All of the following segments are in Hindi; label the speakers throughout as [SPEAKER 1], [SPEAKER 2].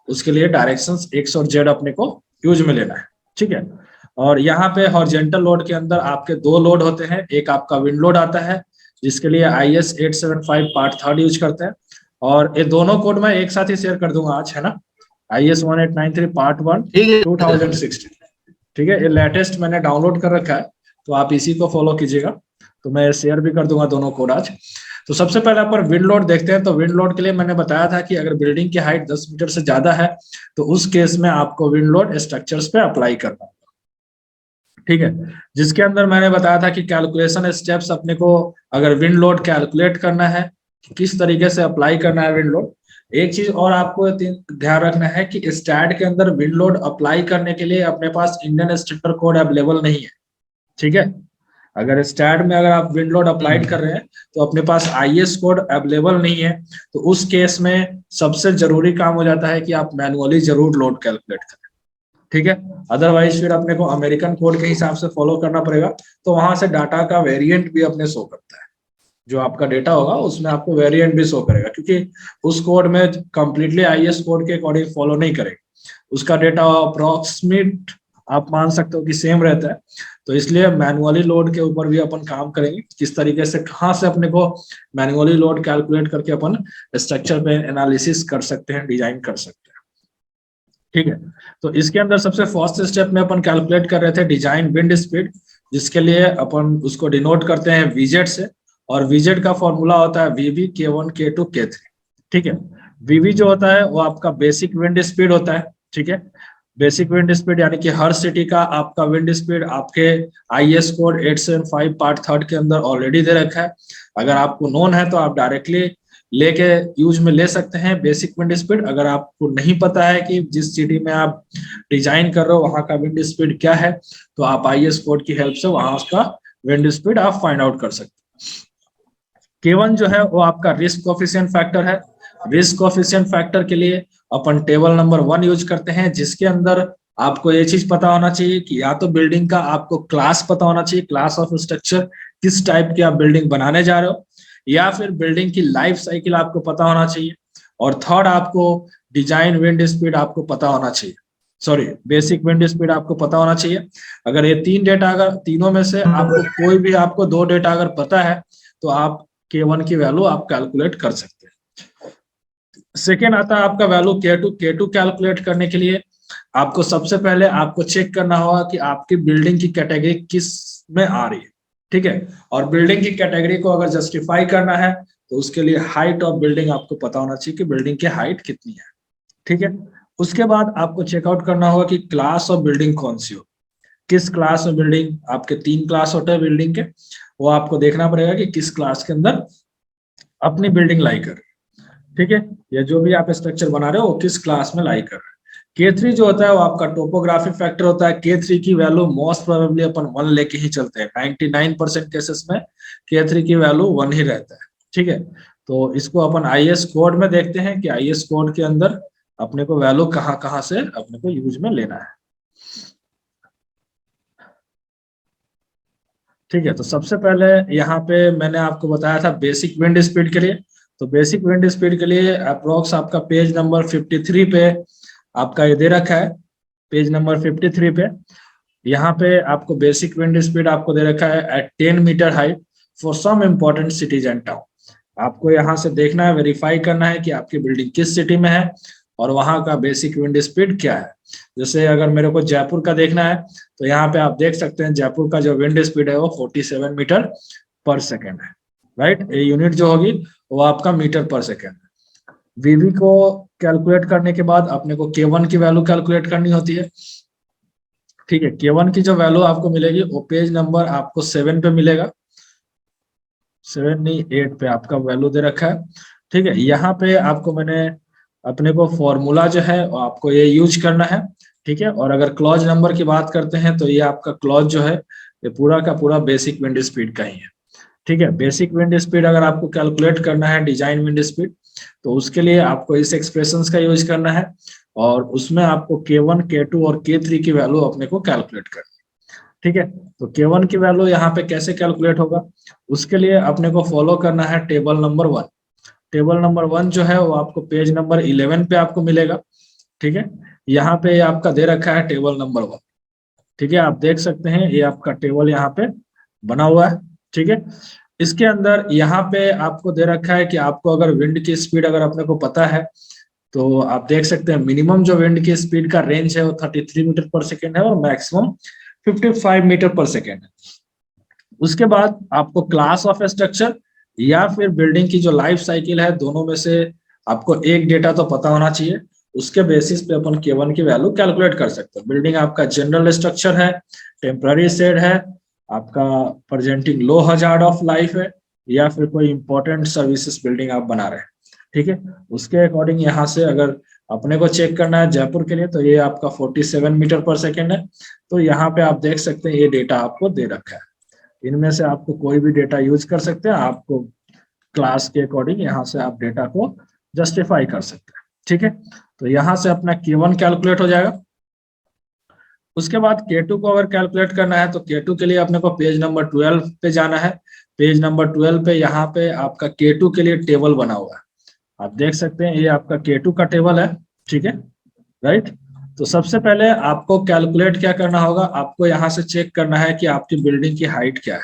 [SPEAKER 1] उसके लिए डायरेक्शंस एक्स और जेड अपने को यूज में लेना है, ठीक है। और यहाँ पे हॉरिजॉन्टल लोड के अंदर आपके दो लोड होते हैं, एक आपका विंड लोड आता है जिसके लिए IS 875 पार्ट 3 यूज करते हैं, और ये दोनों कोड मैं एक साथ ही शेयर कर दूंगा आज, है ना। IS 1893 पार्ट 1
[SPEAKER 2] ठीक है
[SPEAKER 1] 2016, ठीक है। ये लेटेस्ट मैंने डाउनलोड कर रखा है, तो आप इसी को फॉलो कीजिएगा। तो मैं शेयर भी कर दूंगा दोनों कोड आज। तो सबसे पहले अपन विंड लोड देखते हैं। तो विंड लोड के लिए मैंने बताया था कि अगर बिल्डिंग की हाइट 10 मीटर से ज्यादा है तो उस केस में आपको विंड लोड स्ट्रक्चर्स पे अप्लाई करना होगा, ठीक है। जिसके अंदर मैंने बताया था कि कैलकुलेशन स्टेप्स अपने को, अगर विंड लोड कैलकुलेट करना है किस तरीके से अप्लाई करना है विंड लोड। एक चीज और आपको ध्यान रखना है कि स्टैट के अंदर विंड लोड अप्लाई करने के लिए अपने पास इंडियन स्टैंडर्ड कोड अवेलेबल नहीं है, ठीक है। अगर स्टैट में अगर आप विंड लोड अप्लाइड कर रहे हैं तो अपने पास IS कोड अवेलेबल नहीं है, तो उस केस में सबसे जरूरी काम हो जाता है कि आप मैनुअली जरूर लोड कैलकुलेट करें, ठीक है। अदरवाइज फिर अपने को अमेरिकन कोड के हिसाब से फॉलो करना पड़ेगा, तो वहां से डाटा का वेरिएंट भी अपने शो करता है। जो आपका डेटा होगा उसमें आपको वेरिएंट भी शो करेगा, क्योंकि उस कोड में कंप्लीटली IS कोड के अकॉर्डिंग फॉलो नहीं करेगा, उसका डेटा अप्रोक्सीमेट आप मान सकते हो कि सेम रहता है। तो इसलिए मैनुअली लोड के ऊपर भी अपन काम करेंगे, किस तरीके से कहाँ से अपने को मैनुअली लोड कैलकुलेट करके अपन स्ट्रक्चर पे एनालिसिस कर सकते हैं, डिजाइन कर सकते हैं, ठीक है। तो इसके अंदर सबसे फर्स्ट स्टेप में अपन कैलकुलेट कर रहे थे डिजाइन विंड स्पीड, जिसके लिए अपन उसको डिनोट करते हैं VZ से, और VZ का फॉर्मूला होता है VB K1 K2 K3, ठीक है। VB जो होता है वो आपका बेसिक विंड स्पीड होता है, ठीक है। बेसिक विंड स्पीड यानी कि हर सिटी का आपका विंड स्पीड आपके IS कोड 875 पार्ट 3 के अंदर ऑलरेडी दे रखा है। अगर आपको नोन है तो आप डायरेक्टली लेके यूज में ले सकते हैं बेसिक विंड स्पीड। अगर आपको नहीं पता है कि जिस सिटी में आप डिजाइन कर रहे हो वहां का विंड स्पीड क्या है, तो आप IS कोड की हेल्प से वहां उसका विंड स्पीड आप फाइंड आउट कर सकते हैं। K1 जो है वो आपका रिस्क कोफिशिएंट फैक्टर है। रिस्क कोफिशिएंट फैक्टर के लिए अपन टेबल नंबर 1 यूज करते हैं, जिसके अंदर आपको ये चीज पता होना चाहिए कि या तो बिल्डिंग का आपको क्लास पता होना चाहिए, क्लास ऑफ स्ट्रक्चर, किस टाइप की आप बिल्डिंग बनाने जा रहे हो, या फिर बिल्डिंग की लाइफ साइकिल आपको पता होना चाहिए, और थर्ड आपको डिजाइन विंड स्पीड आपको पता होना चाहिए, सॉरी बेसिक विंड स्पीड आपको पता होना चाहिए। अगर ये तीन डेटा, अगर तीनों में से आपको कोई भी आपको दो डेटा अगर पता है तो आप K1 की वैल्यू आप कैलकुलेट कर सकते हैं। सेकेंड आता है आपका वैल्यू K2। K2 कैलकुलेट करने के लिए आपको सबसे पहले आपको चेक करना होगा कि आपकी बिल्डिंग की कैटेगरी किस में आ रही है, ठीक है। और बिल्डिंग की कैटेगरी को अगर जस्टिफाई करना है तो उसके लिए हाइट ऑफ बिल्डिंग आपको पता होना चाहिए कि बिल्डिंग की हाइट कितनी है, ठीक है। उसके बाद आपको चेकआउट करना होगा कि क्लास ऑफ बिल्डिंग कौन सी हो, किस क्लास में बिल्डिंग, आपके 3 क्लास होते हैं बिल्डिंग के, वो आपको देखना पड़ेगा कि किस क्लास के अंदर अपनी बिल्डिंग लाई कर रहे हैं, ठीक है। या जो भी आप स्ट्रक्चर बना रहे हो वो किस क्लास में लाई कर रहे हैं। K3 जो होता है वो आपका टोपोग्राफी फैक्टर होता है। K3 की वैल्यू मोस्ट प्रोबेबली अपन 1 लेके ही चलते हैं, 99% केसेस में K3 की वैल्यू 1 ही रहता है, ठीक है। तो इसको अपन IS कोड में देखते हैं कि IS कोड के अंदर अपने को वैल्यू कहाँ कहाँ से अपने को यूज में लेना है, ठीक है। तो सबसे पहले यहाँ पे मैंने आपको बताया था बेसिक विंड स्पीड के लिए। तो बेसिक विंड स्पीड के लिए अप्रोक्स आपका पेज नंबर 53 पे आपका ये दे रखा है, पेज नंबर 53 पे यहाँ पे आपको बेसिक विंड स्पीड आपको दे रखा है at 10 metre height for some important cities and town. आपको यहाँ से देखना है, वेरीफाई करना है कि आपकी बिल्डिंग किस सिटी में है और वहां का बेसिक विंड स्पीड क्या है। जैसे अगर मेरे को जयपुर का देखना है तो यहाँ पे आप देख सकते हैं जयपुर का जो विंड स्पीड है वो 47 मीटर पर सेकेंड है, राइट। ये यूनिट जो होगी वो आपका मीटर पर सेकेंड है। VB को कैलकुलेट करने के बाद अपने को K1 की वैल्यू कैलकुलेट करनी होती है, ठीक है। K1 की जो वैल्यू आपको मिलेगी वो पेज नंबर आपको 7 पे मिलेगा, 7 नहीं 8 पे आपका वैल्यू दे रखा है, ठीक है। यहाँ पे आपको मैंने अपने को फॉर्मूला जो है वो आपको ये यूज करना है, ठीक है। और अगर क्लॉज नंबर की बात करते हैं तो ये आपका क्लॉज जो है ये पूरा का पूरा बेसिक विंड स्पीड का ही है, ठीक है। बेसिक विंड स्पीड अगर आपको कैलकुलेट करना है डिजाइन विंड स्पीड, तो उसके लिए आपको इस एक्सप्रेशंस का यूज करना है और उसमें आपको K1 K2 और K3 की वैल्यू अपने को कैलकुलेट करनी है, ठीक है। तो K1 की वैल्यू यहाँ पे कैसे कैलकुलेट होगा, उसके लिए अपने को फॉलो करना है टेबल नंबर 1। टेबल नंबर 1 जो है वो आपको पेज नंबर 11 पे आपको मिलेगा, ठीक है, यहाँ पे ये आपका दे रखा है टेबल नंबर 1। ठीक है, आप देख सकते हैं ये आपका टेबल यहाँ पे बना हुआ है। ठीक है, इसके अंदर यहाँ पे आपको दे रखा है कि आपको अगर विंड की स्पीड अगर अपने को पता है, तो आप देख सकते हैं मिनिमम जो विंड की स्पीड का रेंज है वो 33 मीटर पर सेकेंड है और मैक्सिमम 55 मीटर पर सेकेंड है। उसके बाद आपको क्लास ऑफ स्ट्रक्चर या फिर बिल्डिंग की जो लाइफ साइकिल है, दोनों में से आपको एक डेटा तो पता होना चाहिए। उसके बेसिस पे अपन K1 की वैल्यू कैलकुलेट कर सकते हैं। बिल्डिंग आपका जनरल स्ट्रक्चर है, टेम्पररी शेड है, आपका presenting low hazard of life है, या फिर कोई इंपॉर्टेंट सर्विसेज बिल्डिंग आप बना रहे हैं। ठीक है, उसके अकॉर्डिंग यहाँ से अगर अपने को चेक करना है जयपुर के लिए, तो ये आपका 47 मीटर पर सेकेंड है। तो यहाँ पे आप देख सकते हैं ये डेटा आपको दे रखा है। इनमें से आपको कोई भी डेटा यूज कर सकते हैं, आपको क्लास के अकॉर्डिंग यहाँ से आप डेटा को जस्टिफाई कर सकते हैं। ठीक है, तो यहाँ से अपना K1 कैलकुलेट हो जाएगा। उसके बाद K2 को अगर कैलकुलेट करना है तो K2 के लिए अपने को पेज नंबर 12 पे जाना है। पेज नंबर 12 पे यहाँ पे आपका K2 के लिए टेबल बना हुआ है। आप देख सकते हैं ये आपका K2 का टेबल है। ठीक है, राइट। तो सबसे पहले आपको कैलकुलेट क्या करना होगा, आपको यहाँ से चेक करना है कि आपकी बिल्डिंग की हाइट क्या है।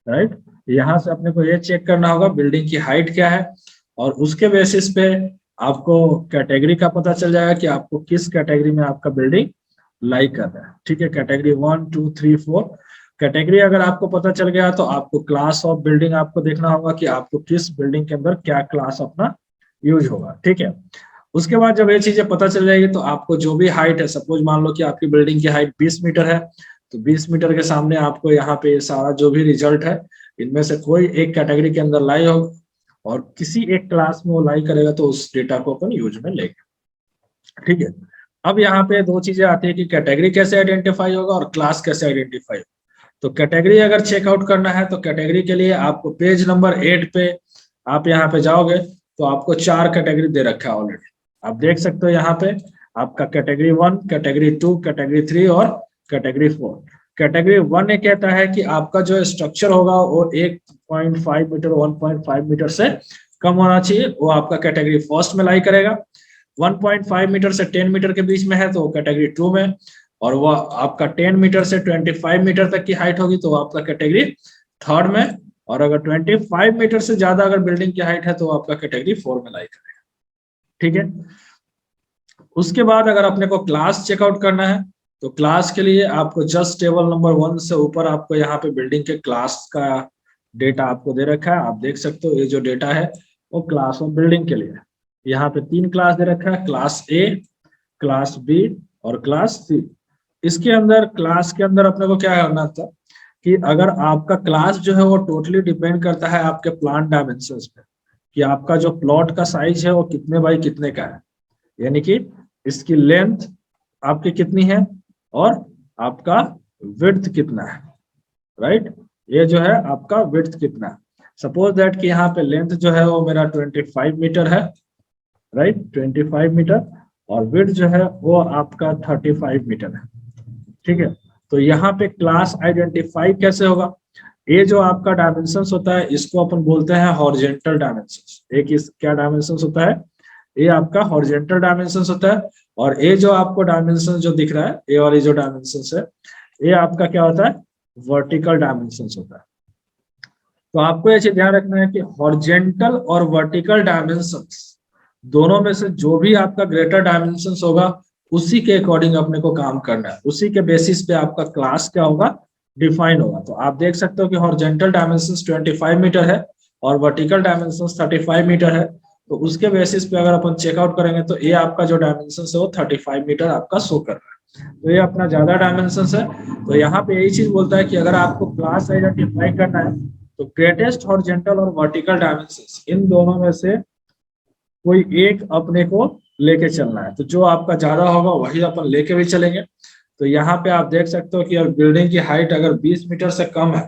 [SPEAKER 1] राइट, यहाँ से अपने को ये चेक करना होगा बिल्डिंग की हाइट क्या है, और उसके बेसिस पे आपको कैटेगरी का पता चल जाएगा कि आपको किस कैटेगरी में आपका बिल्डिंग लाई कर रहा है। ठीक है, कैटेगरी 1, 2, 3, 4 कैटेगरी अगर आपको पता चल गया तो आपको क्लास ऑफ बिल्डिंग आपको देखना होगा कि आपको किस बिल्डिंग के अंदर क्या क्लास अपना यूज होगा। ठीक है, उसके बाद जब ये चीजें पता चल जाएगी तो आपको जो भी हाइट है, सपोज मान लो कि आपकी बिल्डिंग की हाइट 20 मीटर है, तो 20 मीटर के सामने आपको यहाँ पे सारा जो भी रिजल्ट है इनमें से कोई एक कैटेगरी के अंदर लाई होगा, और किसी एक क्लास में वो लाई करेगा तो उस डेटा को अपन यूज में लेंगे। ठीक है, अब यहाँ पे दो चीजें आती है कि कैटेगरी कैसे आइडेंटिफाई होगा और क्लास कैसे आइडेंटिफाई होगा। तो कैटेगरी अगर चेकआउट करना है तो कैटेगरी के लिए आपको पेज नंबर 8 पे आप यहाँ पे जाओगे तो आपको 4 कैटेगरी दे रखा है ऑलरेडी। आप देख सकते हो यहाँ पे आपका कैटेगरी 1, कैटेगरी 2, कैटेगरी 3 और कैटेगरी 4। कैटेगरी 1 ये कहता है कि आपका जो स्ट्रक्चर होगा वो 1.5 मीटर 1.5 मीटर से कम होना चाहिए, वो आपका कैटेगरी फर्स्ट में लाई करेगा। 1.5 मीटर से 10 मीटर के बीच में है तो कैटेगरी 2 में, और वो आपका 10 मीटर से 25 मीटर तक की हाइट होगी तो आपका कैटेगरी थर्ड में, और अगर 25 मीटर से ज्यादा अगर बिल्डिंग की हाइट है तो आपका कैटेगरी 4 में लाई करेगा। ठीक है, उसके बाद अगर अपने को क्लास चेकआउट करना है तो क्लास के लिए आपको जस्ट टेबल नंबर 1 से ऊपर आपको यहाँ पे बिल्डिंग के क्लास का डेटा आपको दे रखा है। आप देख सकते हो ये जो डेटा है वो क्लास ऑफ बिल्डिंग के लिए है। यहाँ पे 3 क्लास दे रखा है, क्लास ए, क्लास बी और क्लास सी। इसके अंदर क्लास के अंदर अपने को क्या करना था कि अगर आपका क्लास जो है वो टोटली डिपेंड करता है आपके प्लान डायमेंशंस पे, कि आपका जो प्लॉट का साइज है वो कितने बाई कितने का है, यानी कि इसकी लेंथ आपकी कितनी है और आपका विड्थ कितना है। राइट, ये जो है आपका विड्थ कितना है। सपोज दैट कि यहाँ पे लेंथ जो है वो मेरा 25 मीटर है, राइट, 25 मीटर, और विड्थ जो है वो आपका 35 मीटर है। ठीक है, तो यहाँ पे क्लास आइडेंटिफाई कैसे होगा, ये जो आपका डायमेंशंस होता है इसको अपन बोलते हैं हॉरिजॉन्टल डायमेंशंस। एक इस क्या डायमेंशंस होता है, ये आपका हॉरिजॉन्टल डायमेंशंस होता है, और ये जो आपको डायमेंशन जो दिख रहा है, ये वाली जो डायमेंशंस है ये आपका क्या होता है, वर्टिकल डायमेंशंस होता है। तो आपको ये चीज ध्यान रखना है कि हॉरिजॉन्टल और वर्टिकल डायमेंशंस दोनों में से जो भी आपका ग्रेटर डायमेंशंस होगा उसी के अकॉर्डिंग अपने को काम करना है, उसी के बेसिस पे आपका क्लास क्या होगा, डिफाइन होगा। तो आप देख सकते हो कि हॉरिजॉन्टल डायमेंशंस 25 मीटर है और वर्टिकल डायमेंशंस 35 मीटर है। तो उसके बेसिस पे अगर अपन चेकआउट करेंगे तो ये आपका जो डायमेंशन है वो 35 मीटर आपका शो कर रहा है, तो ये अपना ज्यादा डायमेंशन है। तो यहाँ पे यही चीज बोलता है कि अगर आपको क्लास आइडेंटिफाई करना है तो ग्रेटेस्ट हॉरिजॉन्टल और वर्टिकल डायमेंशन इन दोनों में से कोई एक अपने को लेके चलना है, तो जो आपका ज्यादा होगा वही अपन लेके भी चलेंगे। तो यहाँ पे आप देख सकते हो कि अगर बिल्डिंग की हाइट अगर 20 मीटर से कम है,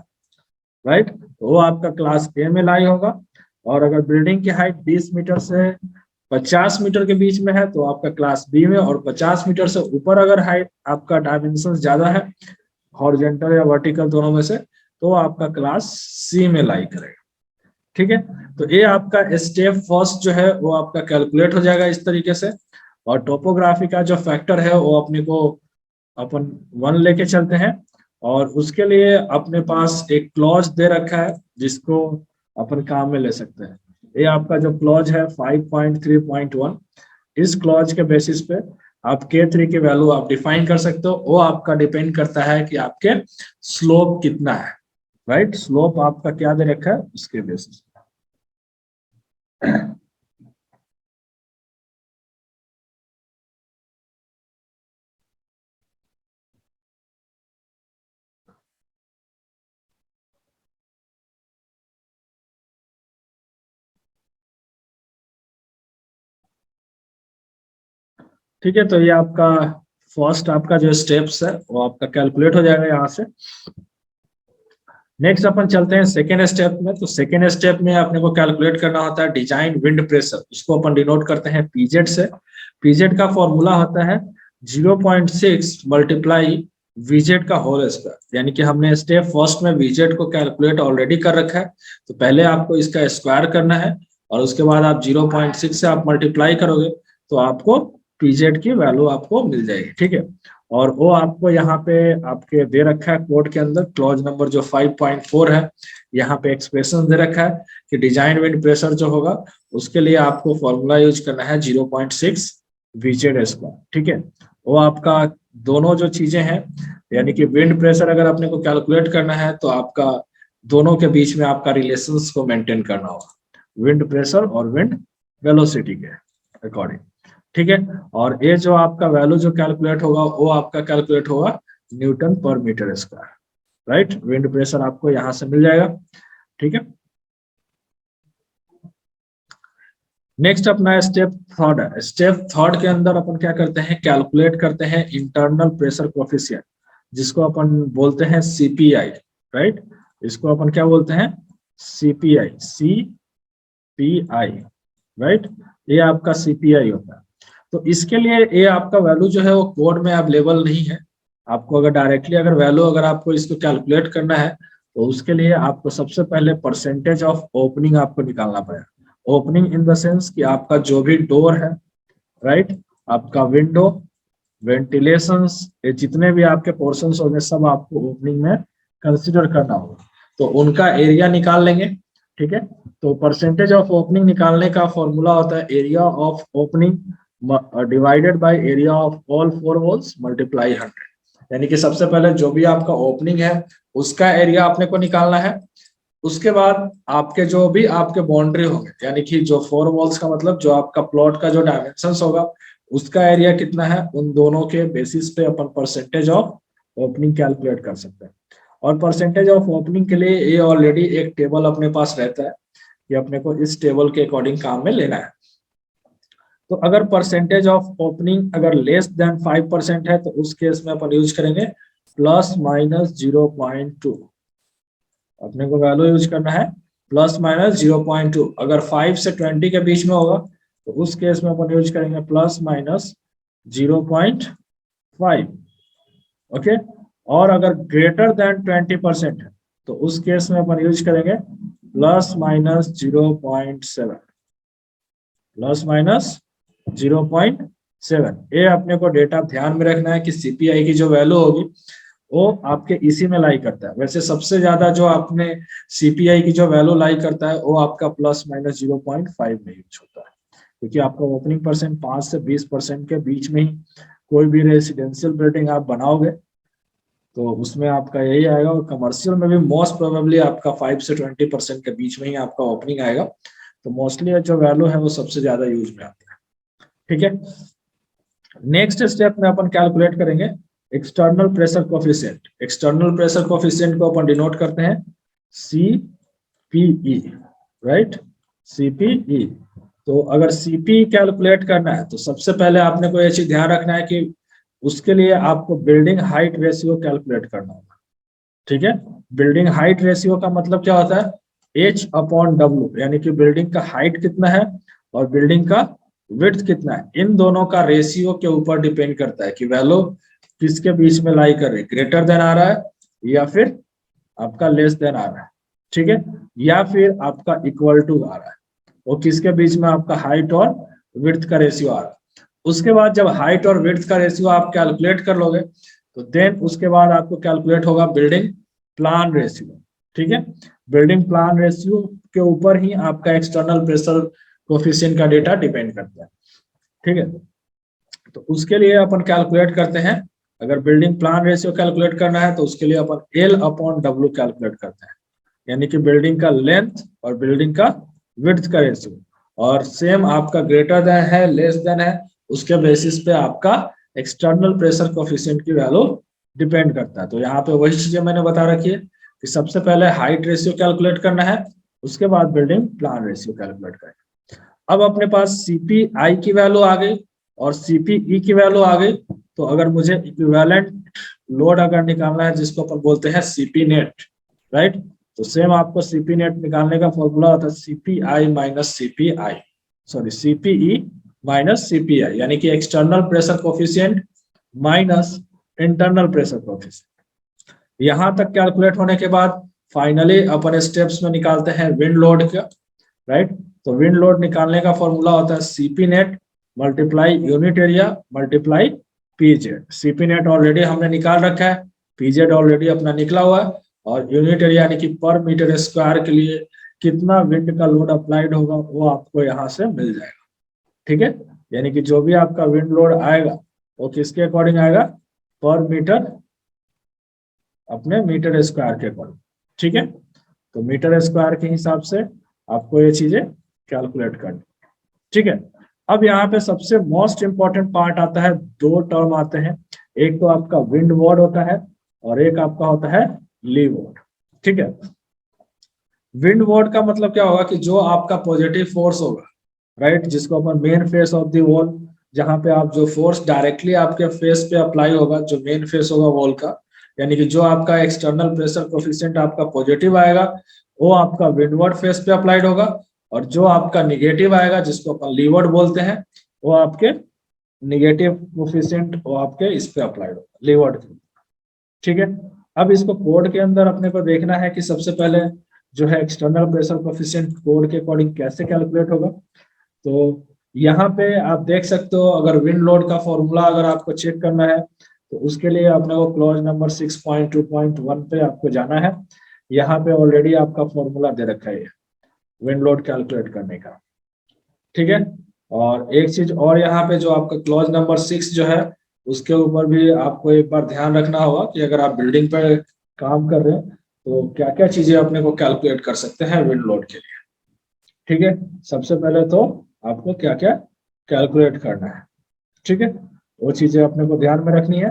[SPEAKER 1] राइट, तो वो आपका क्लास ए में लाई होगा, और अगर बिल्डिंग की हाइट 20 मीटर से 50 मीटर के बीच में है तो आपका क्लास बी में, और 50 मीटर से ऊपर अगर हाइट आपका डायमेंशन ज्यादा है हॉरिजॉन्टल या वर्टिकल दोनों में से, तो आपका क्लास सी में लाई करेगा। ठीक है, तो ये आपका स्टेप फर्स्ट जो है वो आपका कैलकुलेट हो जाएगा इस तरीके से। और टोपोग्राफी का जो फैक्टर है वो अपने को अपन 1 लेके चलते हैं, और उसके लिए अपने पास एक क्लॉज दे रखा है जिसको अपन काम में ले सकते हैं। ये आपका जो क्लॉज है 5.3.1, इस क्लॉज के बेसिस पे आप K3 की वैल्यू आप डिफाइन कर सकते हो। वो आपका डिपेंड करता है कि आपके स्लोप कितना है, राइट। स्लोप आपका क्या दे रखा है उसके बेसिस पे। ठीक है, तो ये आपका फर्स्ट आपका जो स्टेप्स है वो आपका कैलकुलेट हो जाएगा यहाँ से। नेक्स्ट अपन चलते हैं सेकेंड स्टेप में। तो सेकेंड स्टेप में अपने को कैलकुलेट करना होता है डिजाइन विंड प्रेशर, उसको अपन डिनोट करते हैं पीजेड से। पीजेड का फॉर्मूला होता है 0.6 मल्टीप्लाई वीजेड का होल स्क्वायर, यानी कि हमने स्टेप फर्स्ट में वीजेड को कैलकुलेट ऑलरेडी कर रखा है, तो पहले आपको इसका स्क्वायर करना है और उसके बाद आप 0.6 से आप मल्टीप्लाई करोगे तो आपको पीजेड की वैल्यू आपको मिल जाएगी। ठीक है, और वो आपको यहाँ पे आपके दे रखा है कोड के अंदर क्लॉज नंबर जो 5.4 है, यहाँ पे एक्सप्रेशन दे रखा है कि डिजाइन विंड प्रेशर जो होगा उसके लिए आपको फॉर्मूला यूज करना है 0.6 वीजेड स्क्वायर। ठीक है, वो आपका दोनों जो चीजें हैं, यानी कि विंड प्रेशर अगर अपने को कैलकुलेट करना है तो आपका दोनों के बीच में आपका रिलेशंस को मेंटेन करना होगा, विंड प्रेशर और विंड वेलोसिटी के अकॉर्डिंग। ठीक है, और ये जो आपका वैल्यू जो कैलकुलेट होगा वो आपका कैलकुलेट होगा न्यूटन पर metre square, right. Wind pressure आपको यहां से मिल जाएगा। ठीक है, नेक्स्ट अपना स्टेप थर्ड है। स्टेप थर्ड के अंदर अपन क्या करते हैं, कैलकुलेट करते हैं इंटरनल प्रेशर कोफिशिएंट, जिसको अपन बोलते हैं सीपीआई, राइट। इसको अपन क्या बोलते हैं, सीपीआई, सीपीआई, राइट। ये आपका सीपीआई होता है। तो इसके लिए ये आपका वैल्यू जो है वो कोड में अवेलेबल नहीं है। आपको अगर डायरेक्टली अगर वैल्यू अगर आपको इसको कैलकुलेट करना है तो उसके लिए आपको सबसे पहले परसेंटेज ऑफ ओपनिंग आपको निकालना पड़ेगा। ओपनिंग इन द सेंस कि आपका जो भी डोर है, राइट, आपका विंडो, वेंटिलेशंस, ये जितने भी आपके पोर्शंस होंगे सब आपको ओपनिंग में कंसिडर करना होगा, तो उनका एरिया निकाल लेंगे। ठीक है, तो परसेंटेज ऑफ ओपनिंग निकालने का फॉर्मूला होता है area of opening divided by area of all four walls multiply 100। यानी कि सबसे पहले जो भी आपका ओपनिंग है उसका एरिया आपने को निकालना है, उसके बाद आपके जो भी आपके बाउंड्री होंगे, यानी कि जो 4 वॉल्स का मतलब जो आपका प्लॉट का जो डायमेंशन होगा उसका एरिया कितना है, उन दोनों के बेसिस पे अपन परसेंटेज ऑफ ओपनिंग कैलकुलेट कर सकते हैं। और परसेंटेज ऑफ ओपनिंग के लिए ये ऑलरेडी एक टेबल अपने पास रहता है, ये अपने को इस टेबल के अकॉर्डिंग काम में लेना है। तो अगर परसेंटेज ऑफ ओपनिंग अगर लेस देन 5% है तो उस केस में अपन यूज करेंगे प्लस माइनस 0.2। अपने को वैल्यू यूज करना है प्लस माइनस 0.2। अगर 5 से 20 के बीच में होगा तो उस केस में अपन यूज करेंगे प्लस माइनस 0.5। ओके, और अगर ग्रेटर देन 20% है तो उस केस में अपन यूज करेंगे प्लस माइनस 0.7, प्लस माइनस 0.7। ये अपने को डेटा ध्यान में रखना है कि सीपीआई की जो वैल्यू होगी वो आपके इसी में लाई करता है। वैसे सबसे ज्यादा जो आपने सीपीआई की जो वैल्यू लाई करता है वो आपका प्लस माइनस 0.5 में यूज होता है, क्योंकि आपका ओपनिंग परसेंट 5 से 20% के बीच में ही कोई भी रेसिडेंशियल बिल्डिंग आप बनाओगे तो उसमें आपका यही आएगा, और कमर्शियल में भी मोस्ट प्रोबेबली आपका 5 से 20% के बीच में ही आपका ओपनिंग आएगा। तो मोस्टली जो वैल्यू है वो सबसे ज्यादा यूज में आता है। ठीक है, नेक्स्ट स्टेप में अपन कैलकुलेट करेंगे external pressure coefficient. External pressure coefficient को अपन डिनोट करते हैं सीपीई, राइट, सीपीई। तो अगर सीपी कैलकुलेट करना है तो सबसे पहले आपने को यह चीज ध्यान रखना है कि उसके लिए आपको बिल्डिंग हाइट रेशियो कैलकुलेट करना होगा। ठीक है, बिल्डिंग हाइट रेशियो का मतलब क्या होता है, H अपॉन W, यानी कि बिल्डिंग का हाइट कितना है और बिल्डिंग का विड्थ कितना है, इन दोनों का रेशियो के ऊपर डिपेंड करता है कि वैल्यू किसके बीच में लाई कर रही है, ग्रेटर देन आ रहा है या फिर आपका लेस देन आ रहा है। ठीक है, या फिर आपका इक्वल टू आ रहा है, वो किसके बीच में आपका हाइट और विड्थ का रेशियो आ रहा है। उसके बाद जब हाइट और विड्थ का रेशियो आप कैलकुलेट कर लोगे तो देन उसके बाद आपको कैलकुलेट होगा बिल्डिंग प्लान रेशियो। ठीक है, बिल्डिंग प्लान रेशियो के ऊपर ही आपका एक्सटर्नल प्रेशर कोफिशिएंट का डेटा डिपेंड करता है। ठीक है, तो उसके लिए अपन कैलकुलेट करते हैं, अगर बिल्डिंग प्लान रेशियो कैलकुलेट करना है तो उसके लिए अपन एल अपॉन डब्ल्यू कैलकुलेट करते हैं, यानी कि बिल्डिंग का लेंथ और बिल्डिंग का विड्थ का रेशियो, और सेम आपका ग्रेटर देन है लेस देन है उसके बेसिस पे आपका एक्सटर्नल प्रेशर कोफिशिएंट की वैल्यू डिपेंड करता है। तो यहाँ पे वही चीजें मैंने बता रखी है कि सबसे पहले हाइट रेशियो कैलकुलेट करना है, उसके बाद बिल्डिंग प्लान रेशियो कैलकुलेट करें। अब अपने पास सीपीआई की वैल्यू आ गई और सीपीई की वैल्यू आ गई, तो अगर मुझे इक्विवेलेंट लोड अगर निकालना है जिसको अपन बोलते हैं सीपी नेट, राइट, तो सेम आपको सीपी नेट निकालने का फॉर्मूला होता है CPI minus CPI, sorry CPE minus CPI, यानी कि external pressure coefficient minus internal pressure coefficient. यहां तक कैलकुलेट होने के बाद फाइनली अपन स्टेप्स में निकालते हैं विंड लोड का, राइट। तो विंड लोड निकालने का फॉर्मूला होता है CP net multiply unit area multiply PZ. CP net already हमने निकाल रखा है, पीजेड ऑलरेडी अपना निकला हुआ है, और यूनिट एरिया यानी कि पर मीटर स्क्वायर के लिए कितना विंड का लोड अप्लाइड होगा वो आपको यहाँ से मिल जाएगा। ठीक है, यानी कि जो भी आपका विंड लोड आएगा वो किसके अकॉर्डिंग आएगा, पर मीटर अपने मीटर स्क्वायर के अकॉर्डिंग। ठीक है, तो मीटर स्क्वायर के हिसाब से आपको ये चीजें कैलकुलेट करनी। ठीक है, अब यहाँ पे सबसे मोस्ट इंपॉर्टेंट पार्ट आता है, दो टर्म आते हैं, एक तो आपका विंड वॉर्ड होता है और एक आपका होता है ली वॉर्ड। ठीक है, विंड वॉर्ड का मतलब क्या होगा कि जो आपका पॉजिटिव फोर्स होगा, राइट, जिसको अपन main face of the wall, जहां पे आप जो फोर्स डायरेक्टली आपके फेस पे अप्लाई होगा, जो मेन फेस होगा वॉल का, यानी कि जो आपका एक्सटर्नल प्रेशर कोफिशिएंट आपका पॉजिटिव आएगा वो आपका विंडवर्ड फेस पे अप्लाइड होगा, और जो आपका निगेटिव आएगा जिसको अपन लीवर्ड बोलते हैं वो आपके निगेटिव कोफिशिएंट वो आपके इस पे अप्लाइड होगा, लीवर्ड के। ठीक है, अब इसको कोड के अंदर अपने को देखना है कि सबसे पहले जो है एक्सटर्नल प्रेशर कोफिशिएंट कोड के अकॉर्डिंग कैसे कैलकुलेट होगा। तो यहाँ पे आप देख सकते हो, अगर विंड लोड का फॉर्मूला अगर आपको चेक करना है तो उसके लिए अपने को क्लॉज नंबर 6.2.1 पे आपको जाना है। यहाँ पे ऑलरेडी आपका फॉर्मूला दे रखा है विंड लोड कैलकुलेट करने का। ठीक है, और एक चीज और यहाँ पे जो आपका क्लॉज नंबर 6 जो है उसके ऊपर भी आपको एक बार ध्यान रखना होगा कि अगर आप बिल्डिंग पर काम कर रहे हैं तो क्या क्या चीजें अपने को कैलकुलेट कर सकते हैं विंड लोड के लिए। ठीक है, सबसे पहले तो आपको क्या क्या कैलकुलेट करना है, ठीक है, वो चीजें अपने को ध्यान में रखनी है।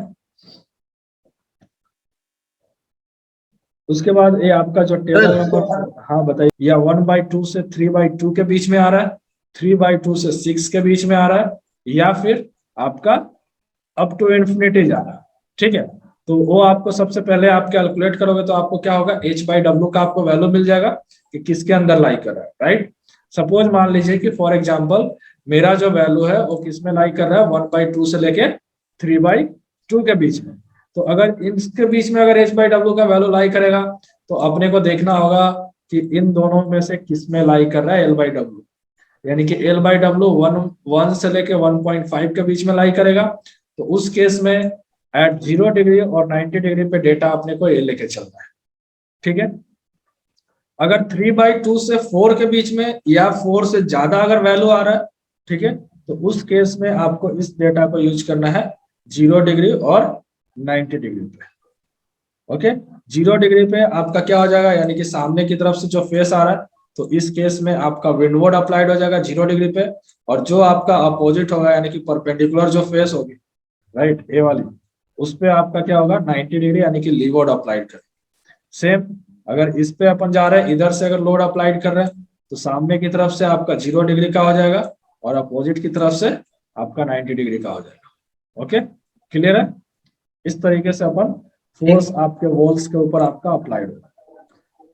[SPEAKER 1] उसके बाद ये आपका जो टेबल नंबर, हाँ बताइए, या 1/2 से 3/2 के बीच में आ रहा है, 3/2 से 6 के बीच में आ रहा है, या फिर आपका अप टू इन्फिनिटी जा रहा है। ठीक है, तो वो आपको सबसे पहले आप कैलकुलेट करोगे तो आपको क्या होगा, h/w का आपको वैल्यू मिल जाएगा कि किसके अंदर लाई कर रहा है, राइट। सपोज मान लीजिए कि फॉर एग्जाम्पल मेरा जो वैल्यू है वो किसमें लाई कर रहा है, 1/2 से लेके 3/2 के बीच में। तो अगर इनके बीच में अगर h/w का वैल्यू लाई करेगा तो अपने को देखना होगा कि इन दोनों में से किस में लाई कर रहा है l/w, यानी कि l/w 1 से लेके 1.5 के बीच में लाई करेगा। तो उस केस में एट 0 डिग्री और 90 डिग्री पे डेटा अपने को ये लेके चलना है। ठीक है, अगर 3/2 से 4 के बीच में या 4 से ज्यादा अगर वैल्यू आ रहा है, ठीक है, तो उस केस में आपको इस डेटा को यूज करना है 0 डिग्री और 90 डिग्री पे। ओके, 0 डिग्री पे आपका क्या हो जाएगा, यानी कि सामने की तरफ से जो फेस आ रहा है तो इस केस में आपका विंडवर्ड अप्लाइड हो जाएगा 0 डिग्री पे, और जो आपका अपोजिट होगा यानी कि परपेंडिकुलर जो फेस होगी, राइट, ए वाली, उस पे आपका क्या होगा 90 डिग्री यानी कि लीवर्ड अप्लाइड कर। सेम अगर इस पे अपन जा रहे हैं, इधर से अगर लोड अप्लाइड कर रहे हैं तो सामने की तरफ से आपका 0 डिग्री का हो जाएगा और अपोजिट की तरफ से आपका 90 डिग्री का हो जाएगा। ओके, क्लियर है। इस तरीके से अपन फोर्स आपके वॉल्स के ऊपर आपका अप्लाइड होगा।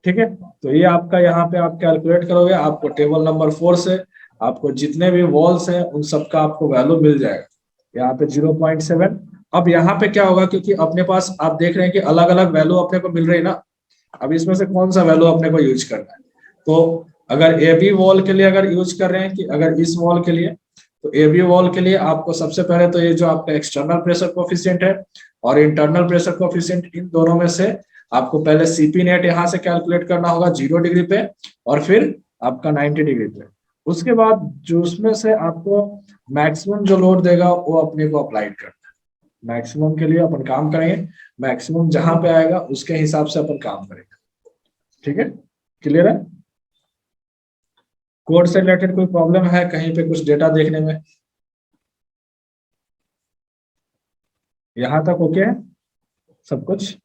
[SPEAKER 1] ठीक है, तो ये आपका यहाँ पे आप कैलकुलेट करोगे, आपको टेबल नंबर 4 से आपको जितने भी वॉल्स हैं उन सबका आपको वैल्यू मिल जाएगा। यहाँ पे 0.7। अब यहाँ पे क्या होगा, क्योंकि अपने पास आप देख रहे हैं कि अलग अलग वैल्यू अपने को मिल रही है ना, अब इसमें से कौन सा वैल्यू अपने को यूज करना है। तो अगर ए बी वॉल के लिए अगर यूज कर रहे हैं कि अगर इस वॉल के लिए, तो एबी वॉल के लिए आपको सबसे पहले तो ये जो आपका एक्सटर्नल प्रेशर कोफिशिएंट है और इंटरनल प्रेशर कोफिशिएंट, इन दोनों में से आपको पहले सीपी नेट यहाँ से कैलकुलेट करना होगा 0 डिग्री पे और फिर आपका 90 डिग्री पे। उसके बाद जो उसमें से आपको मैक्सिमम जो लोड देगा वो अपने को अप्लाइड करना है। मैक्सिमम के लिए अपन काम करेंगे, मैक्सिमम जहां पे आएगा उसके हिसाब से अपन काम करेंगे। ठीक है, क्लियर है? कोड से रिलेटेड कोई प्रॉब्लम है कहीं पे कुछ डेटा देखने में? यहां तक ओके है सब कुछ?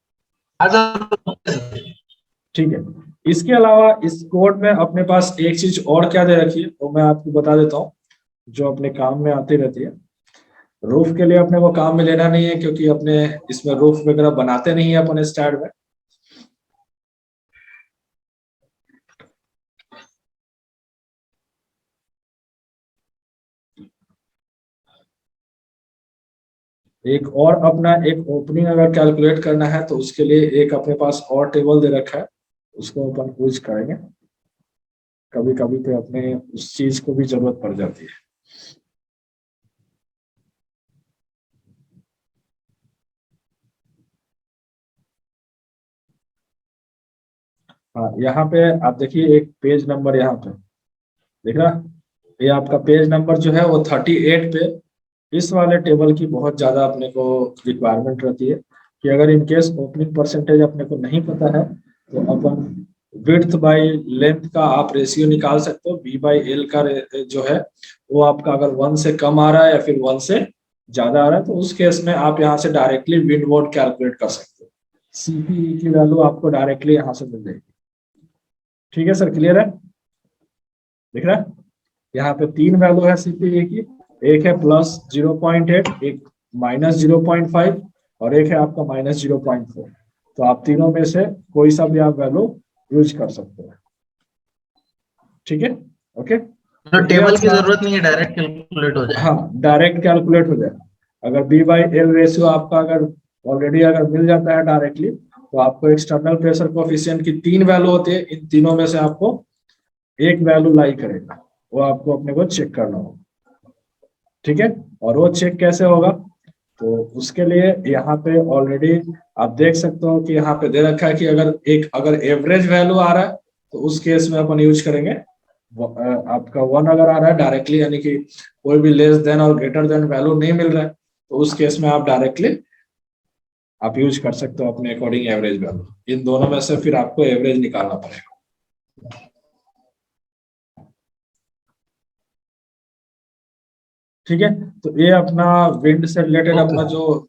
[SPEAKER 1] ठीक है। इसके अलावा इस कोड में अपने पास एक चीज और क्या दे रखी है वो मैं आपको बता देता हूँ, जो अपने काम में आती रहती है। रूफ के लिए अपने को काम में लेना नहीं है क्योंकि अपने इसमें रूफ वगैरह बनाते नहीं है अपने स्टैड में। एक और अपना एक ओपनिंग अगर कैलकुलेट करना है तो उसके लिए एक अपने पास और टेबल दे रखा है, उसको अपन यूज करेंगे। कभी कभी पे अपने उस चीज को भी जरूरत पड़ जाती है। हाँ, यहाँ पे आप देखिए एक पेज नंबर यहाँ पे देख रहा, ये आपका पेज नंबर जो है वो 38 पे इस वाले टेबल की बहुत ज्यादा अपने को रिक्वायरमेंट रहती है कि अगर इन केस ओपनिंग परसेंटेज अपने को नहीं पता है तो अपन विड्थ बाय लेंथ का आप रेशियो निकाल सकते हो। बी बाई एल का जो है वो आपका अगर 1 से कम आ रहा है या फिर 1 से ज्यादा आ रहा है तो उस केस में आप यहाँ से डायरेक्टली विंड वोट कैलकुलेट कर सकते हो। सीपीई की वैल्यू आपको डायरेक्टली यहाँ से मिल जाएगी। ठीक है सर, क्लियर है? दिख रहा है? यहाँ पे 3 वैल्यू है सीपीई की, एक है +0.8, एक -0.5 और एक है आपका -0.4। तो आप तीनों में से कोई सा भी आप वैल्यू यूज कर सकते हैं। ठीक है, ओके।
[SPEAKER 2] तो
[SPEAKER 1] तो ये
[SPEAKER 2] टेबल की
[SPEAKER 1] अपना,
[SPEAKER 2] जरूरत नहीं है, डायरेक्ट कैलकुलेट हो जाए।
[SPEAKER 1] हाँ डायरेक्ट कैलकुलेट हो जाए। अगर बी बाई एल रेशियो आपका अगर ऑलरेडी अगर मिल जाता है डायरेक्टली तो आपको एक्सटर्नल प्रेशर कोफिशिएंट की 3 वैल्यू होती है, इन तीनों में से आपको एक वैल्यू लाई करेगा, वो आपको अपने को चेक करना होगा। ठीक है, और वो चेक कैसे होगा? तो उसके लिए यहाँ पे ऑलरेडी आप देख सकते हो कि यहाँ पे दे रखा है कि अगर एवरेज वैल्यू आ रहा है तो उस केस में अपन यूज करेंगे आपका 1 अगर आ रहा है डायरेक्टली, यानी कि कोई भी लेस देन और ग्रेटर देन वैल्यू नहीं मिल रहा है तो उस केस में आप डायरेक्टली आप यूज कर सकते हो अपने अकॉर्डिंग एवरेज वैल्यू। इन दोनों में से फिर आपको एवरेज निकालना पड़ेगा। ठीक है, तो ये अपना विंड से रिलेटेड अपना
[SPEAKER 2] ओके।
[SPEAKER 1] जो